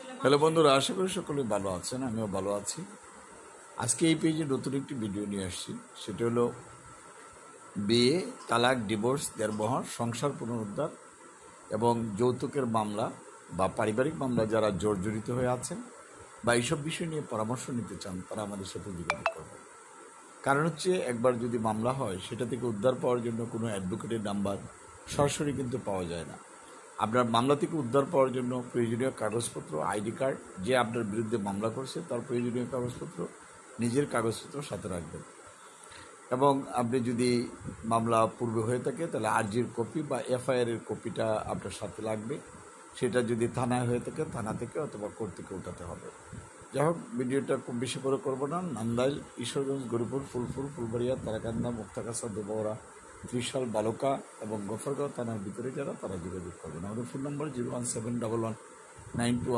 Hello বন্ধুরা, আশা করি সকলেই ভালো আছেন। আমিও ভালো আছি। আজকে এই পেজে নতুন একটি ভিডিও নিয়ে আসছি। সেটা হলো বিয়ে, তালাক, ডিভোর্স, দেড়বহার, সংসার পুনরুদ্ধার এবং যৌতুকের মামলা বা পারিবারিক মামলা যারা জর্জরিত হয়ে আছেন বা এইসব বিষয় নিয়ে পরামর্শ নিতে চান, তারা আমাদের সাথে যোগাযোগ করবেন। কারণ হচ্ছে, একবার যদি মামলা হয়, সেটা থেকে উদ্ধার পাওয়ার জন্য কোনো অ্যাডভোকেটের নাম্বার সরাসরি কিন্তু পাওয়া যায় না। আপনার মামলা থেকে উদ্ধার পাওয়ার জন্য প্রয়োজনীয় কাগজপত্র, আইডি কার্ড, যে আপনার বিরুদ্ধে মামলা করছে তার প্রয়োজনীয় কাগজপত্র, নিজের কাগজপত্র সাথে রাখবেন। এবং আপনি যদি মামলা পূর্বে হয়ে থাকে তাহলে আরজির কপি বা এফআইআরের কপিটা আপনার সাথে লাগবে। সেটা যদি থানায় হয়ে থাকে থানা থেকে অথবা কোর্ট থেকে উঠাতে হবে। যাই হোক, ভিডিওটা খুব বেশি করে করবো না। নান্দাইল, ঈশ্বরগঞ্জ, গরিপুর, ফুলপুর, ফুলবাড়িয়া, তারাকান্দা, মুক্তাগাছা, দুবহরা, ত্রিশাল, বালুকা এবং গফরগাঁও থানার ভিতরে যারা, তারা যোগাযোগ করবেন। আমাদের ফোন নম্বর 0171192